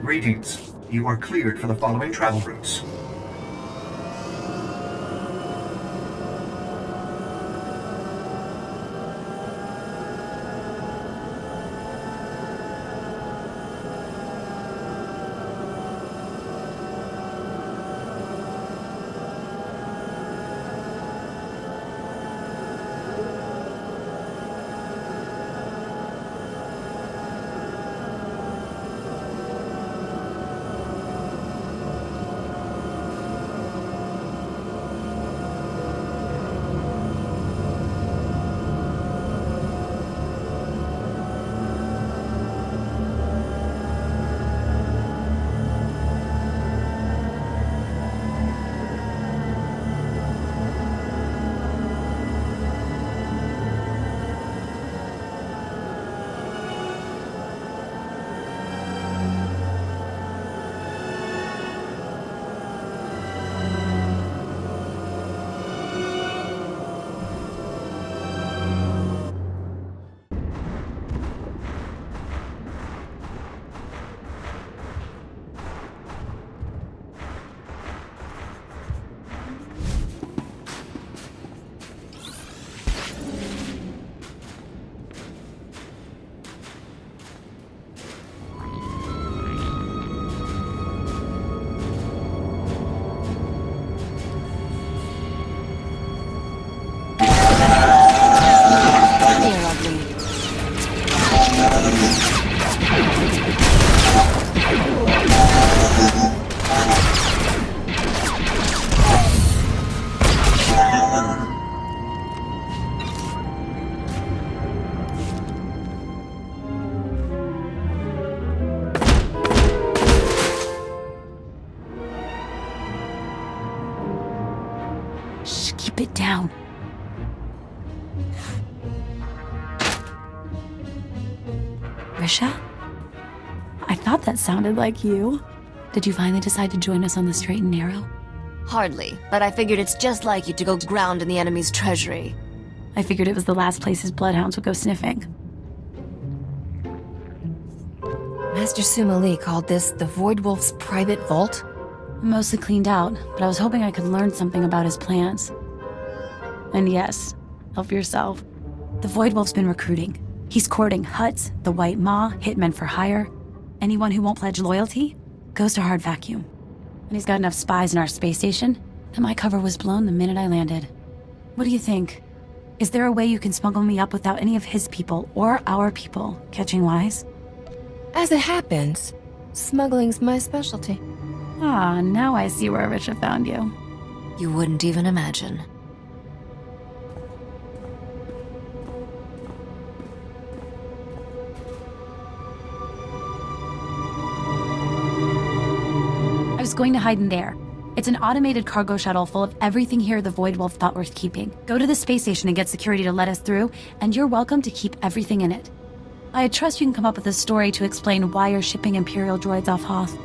Greetings. You are cleared for the following travel routes. Shh, keep it down. Risha? I thought that sounded like you. Did you finally decide to join us on the straight and narrow? Hardly, but I figured it's just like you to go ground in the enemy's treasury. I figured it was the last place his bloodhounds would go sniffing. Master Suma Lee called this the Void Wolf's private vault? Mostly cleaned out, but I was hoping I could learn something about his plans. And yes, help yourself. The Void Wolf's been recruiting. He's courting Hutts, the White Maw, hitmen for hire. Anyone who won't pledge loyalty goes to hard vacuum. And he's got enough spies in our space station that my cover was blown the minute I landed. What do you think? Is there a way you can smuggle me up without any of his people or our people catching wise? As it happens, smuggling's my specialty. Ah, now I see where Risha found you. You wouldn't even imagine. I was going to hide in there. It's an automated cargo shuttle full of everything here the Void Wolf thought worth keeping. Go to the space station and get security to let us through, and you're welcome to keep everything in it. I trust you can come up with a story to explain why you're shipping Imperial droids off Hoth.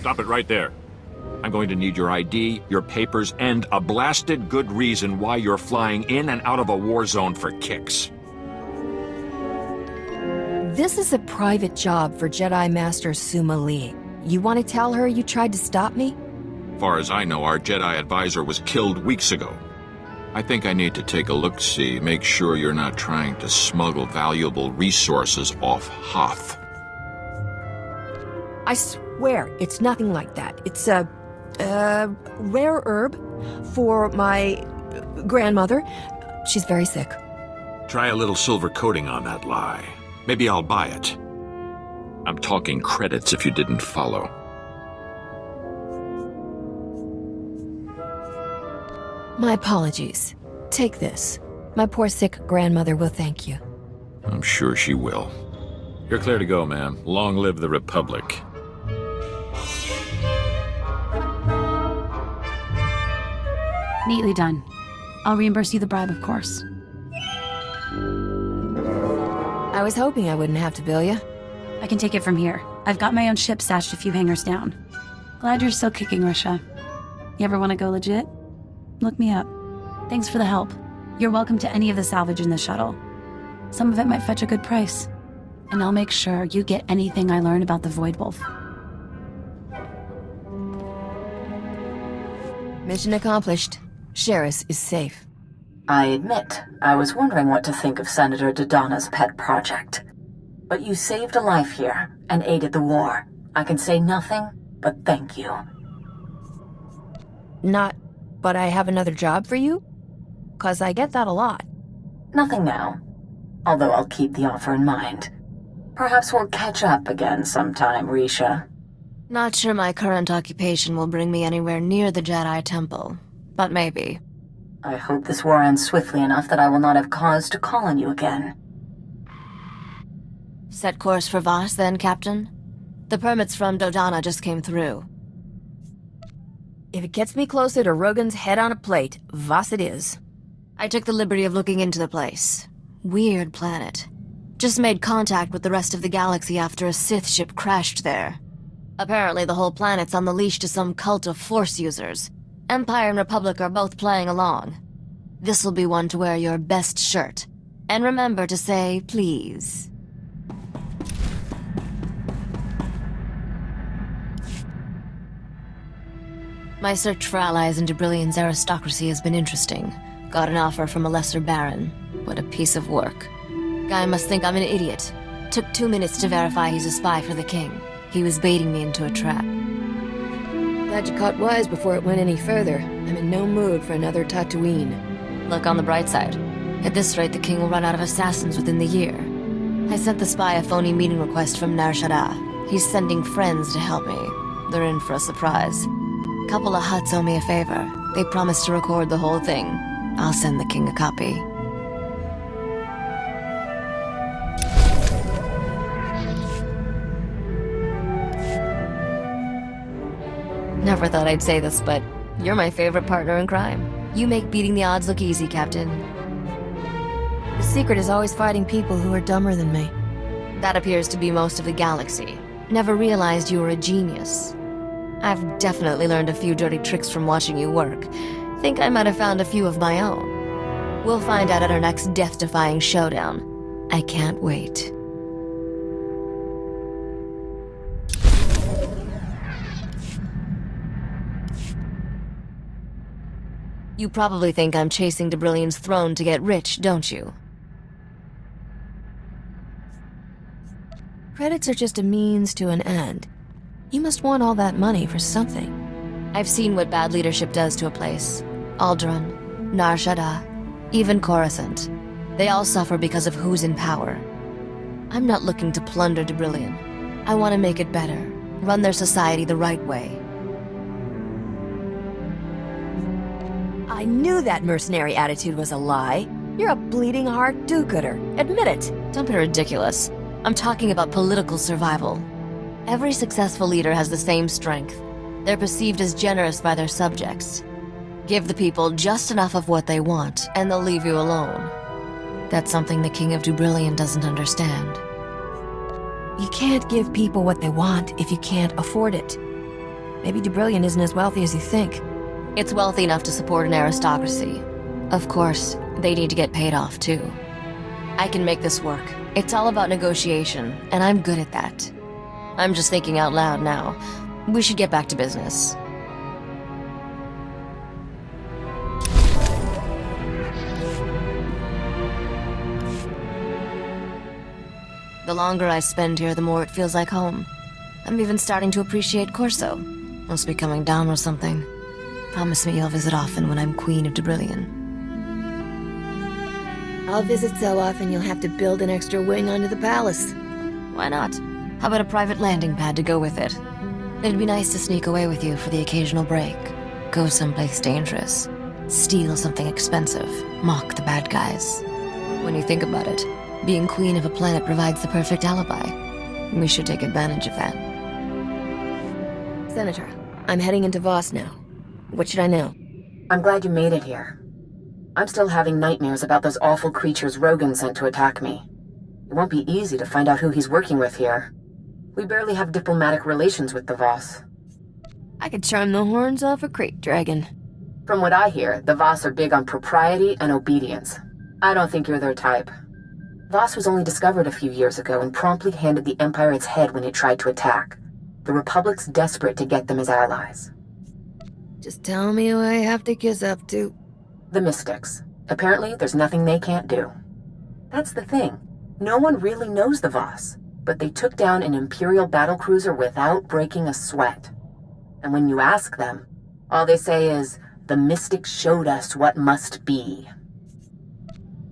Stop it right there. I'm going to need your ID, your papers, and a blasted good reason why you're flying in and out of a war zone for kicks. This is a private job for Jedi Master Suma Lee. You want to tell her you tried to stop me? Far as I know, our Jedi advisor was killed weeks ago. I think I need to take a look-see, make sure you're not trying to smuggle valuable resources off Hoth. I swear, it's nothing like that. It's a rare herb for my grandmother. She's very sick. Try a little silver coating on that lie. Maybe I'll buy it. I'm talking credits if you didn't follow. My apologies. Take this. My poor sick grandmother will thank you. I'm sure she will. You're clear to go, ma'am. Long live the Republic. Neatly done. I'll reimburse you the bribe, of course. I was hoping I wouldn't have to bill you. I can take it from here. I've got my own ship stashed a few hangars down. Glad you're still kicking, Risha. You ever want to go legit? Look me up. Thanks for the help. You're welcome to any of the salvage in the shuttle. Some of it might fetch a good price. And I'll make sure you get anything I learn about the Void Wolf. Mission accomplished. Sheris is safe. I admit, I was wondering what to think of Senator Dodonna's pet project. But you saved a life here, and aided the war. I can say nothing but thank you. But I have another job for you? 'Cause I get that a lot. Nothing now. Although I'll keep the offer in mind. Perhaps we'll catch up again sometime, Risha. Not sure my current occupation will bring me anywhere near the Jedi Temple, but maybe. I hope this war ends swiftly enough that I will not have cause to call on you again. Set course for Voss then, Captain? The permits from Dodonna just came through. If it gets me closer to Rogan's head on a plate, Voss it is. I took the liberty of looking into the place. Weird planet. Just made contact with the rest of the galaxy after a Sith ship crashed there. Apparently the whole planet's on the leash to some cult of Force users. Empire and Republic are both playing along. This'll be one to wear your best shirt. And remember to say please. My search for allies in Dubrillian's aristocracy has been interesting. Got an offer from a lesser baron. What a piece of work. Guy must think I'm an idiot. Took 2 minutes to verify he's a spy for the king. He was baiting me into a trap. Glad you caught wise before it went any further. I'm in no mood for another Tatooine. Look on the bright side. At this rate, the king will run out of assassins within the year. I sent the spy a phony meeting request from Nar Shaddaa. He's sending friends to help me. They're in for a surprise. Couple of Hutts owe me a favor. They promised to record the whole thing. I'll send the king a copy. Never thought I'd say this, but you're my favorite partner in crime. You make beating the odds look easy, Captain. The secret is always fighting people who are dumber than me. That appears to be most of the galaxy. Never realized you were a genius. I've definitely learned a few dirty tricks from watching you work. Think I might have found a few of my own. We'll find out at our next death-defying showdown. I can't wait. You probably think I'm chasing Dubrillian's throne to get rich, don't you? Credits are just a means to an end. You must want all that money for something. I've seen what bad leadership does to a place. Alderaan, Nar Shaddaa, even Coruscant. They all suffer because of who's in power. I'm not looking to plunder Dubrillian. I want to make it better, run their society the right way. I knew that mercenary attitude was a lie. You're a bleeding heart do-gooder. Admit it. Don't be ridiculous. I'm talking about political survival. Every successful leader has the same strength. They're perceived as generous by their subjects. Give the people just enough of what they want, and they'll leave you alone. That's something the King of Dubrillian doesn't understand. You can't give people what they want if you can't afford it. Maybe Dubrillian isn't as wealthy as you think. It's wealthy enough to support an aristocracy. Of course, they need to get paid off, too. I can make this work. It's all about negotiation, and I'm good at that. I'm just thinking out loud now. We should get back to business. The longer I spend here, the more it feels like home. I'm even starting to appreciate Corso. Must be coming down or something. Promise me you'll visit often when I'm Queen of Dubrillian. I'll visit so often you'll have to build an extra wing onto the palace. Why not? How about a private landing pad to go with it? It'd be nice to sneak away with you for the occasional break. Go someplace dangerous. Steal something expensive. Mock the bad guys. When you think about it, being queen of a planet provides the perfect alibi. We should take advantage of that. Senator, I'm heading into Voss now. What should I know? I'm glad you made it here. I'm still having nightmares about those awful creatures Rogan sent to attack me. It won't be easy to find out who he's working with here. We barely have diplomatic relations with the Voss. I could charm the horns off a crate dragon. From what I hear, the Voss are big on propriety and obedience. I don't think you're their type. Voss was only discovered a few years ago and promptly handed the Empire its head when it tried to attack. The Republic's desperate to get them as allies. Just tell me who I have to kiss up to. The Mystics. Apparently, there's nothing they can't do. That's the thing. No one really knows the Voss, but they took down an Imperial battlecruiser without breaking a sweat. And when you ask them, all they say is, the Mystics showed us what must be.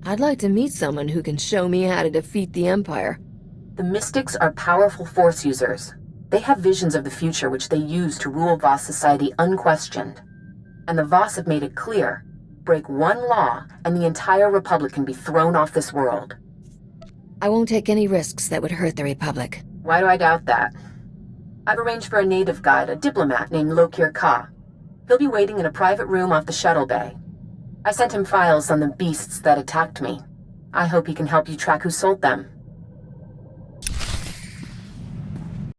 I'd like to meet someone who can show me how to defeat the Empire. The Mystics are powerful Force users. They have visions of the future which they use to rule Voss society unquestioned. And the Voss have made it clear, break one law and the entire Republic can be thrown off this world. I won't take any risks that would hurt the Republic. Why do I doubt that? I've arranged for a native guide, a diplomat named Lokir Ka. He'll be waiting in a private room off the shuttle bay. I sent him files on the beasts that attacked me. I hope he can help you track who sold them.